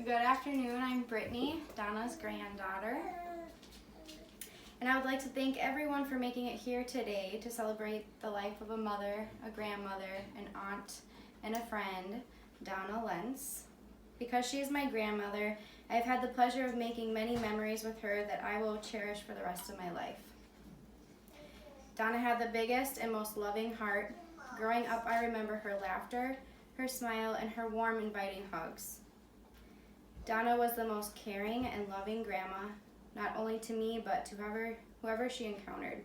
Good afternoon, I'm Brittany, Donna's granddaughter. And I would like to thank everyone for making it here today to celebrate the life of a mother, a grandmother, an aunt, and a friend, Donna Lentz. Because she is my grandmother, I've had the pleasure of making many memories with her that I will cherish for the rest of my life. Donna had the biggest and most loving heart. Growing up, I remember her laughter, her smile, and her warm, inviting hugs. Donna was the most caring and loving grandma, not only to me, but to whoever she encountered.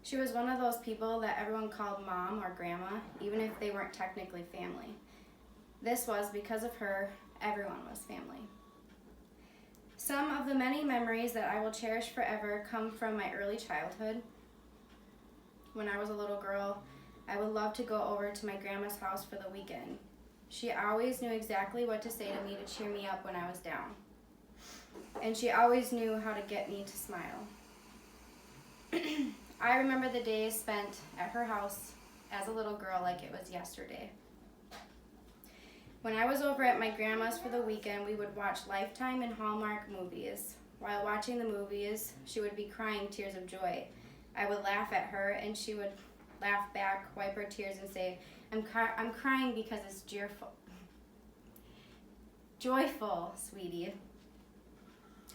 She was one of those people that everyone called mom or grandma, even if they weren't technically family. This was because of her, everyone was family. Some of the many memories that I will cherish forever come from my early childhood. When I was a little girl, I would love to go over to my grandma's house for the weekend. She always knew exactly what to say to me to cheer me up when I was down. And she always knew how to get me to smile. I remember the days spent at her house as a little girl like it was yesterday. When I was over at my grandma's for the weekend, we would watch Lifetime and Hallmark movies. While watching the movies, she would be crying tears of joy. I would laugh at her, and she would laugh back, wipe her tears, and say, I'm crying because it's joyful, sweetie.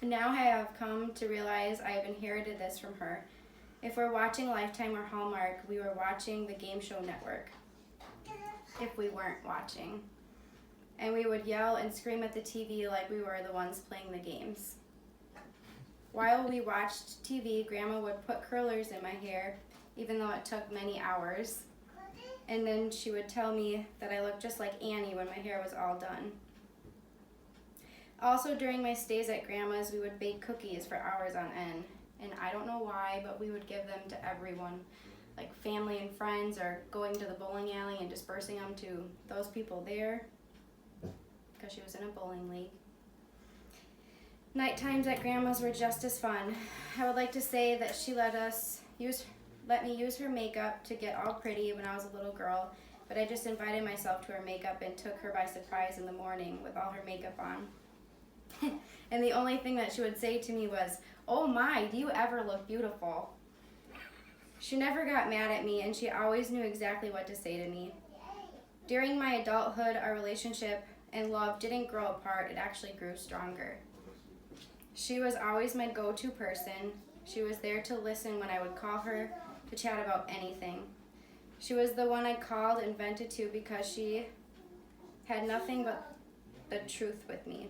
Now I have come to realize I have inherited this from her. If we're watching Lifetime or Hallmark, we were watching the Game Show Network. If we weren't watching. And we would yell and scream at the TV like we were the ones playing the games. While we watched TV, Grandma would put curlers in my hair, even though it took many hours. And then she would tell me that I looked just like Annie when my hair was all done. Also, during my stays at Grandma's, we would bake cookies for hours on end. And I don't know why, but we would give them to everyone, like family and friends, or going to the bowling alley and dispersing them to those people there, because she was in a bowling league. Night times at Grandma's were just as fun. I would like to say that she let me use her makeup to get all pretty when I was a little girl, but I just invited myself to her makeup and took her by surprise in the morning with all her makeup on. And the only thing that she would say to me was, "Oh my, do you ever look beautiful?" She never got mad at me, and she always knew exactly what to say to me. During my adulthood, our relationship and love didn't grow apart, it actually grew stronger. She was always my go-to person. She was there to listen when I would call her to chat about anything. She was the one I called and vented to because she had nothing but the truth with me.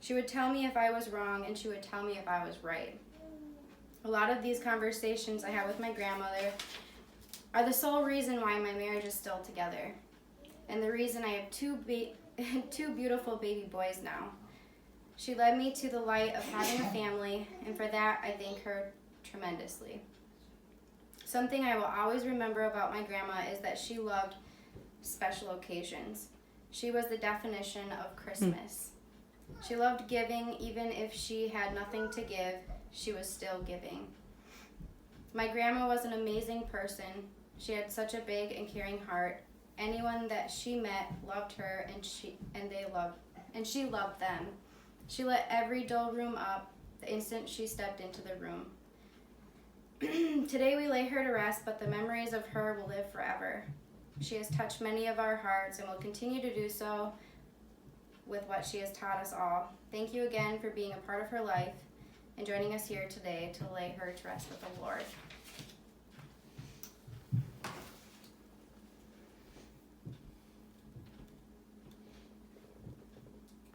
She would tell me if I was wrong, and she would tell me if I was right. A lot of these conversations I had with my grandmother are the sole reason why my marriage is still together, and the reason I have two beautiful baby boys now. She led me to the light of having a family, and for that I thank her tremendously. Something I will always remember about my grandma is that she loved special occasions. She was the definition of Christmas. She loved giving. Even if she had nothing to give, she was still giving. My grandma was an amazing person. She had such a big and caring heart. Anyone that she met loved her, and she loved them. She lit every dull room up the instant she stepped into the room. Today we lay her to rest, but the memories of her will live forever. She has touched many of our hearts and will continue to do so with what she has taught us all. Thank you again for being a part of her life and joining us here today to lay her to rest with the Lord.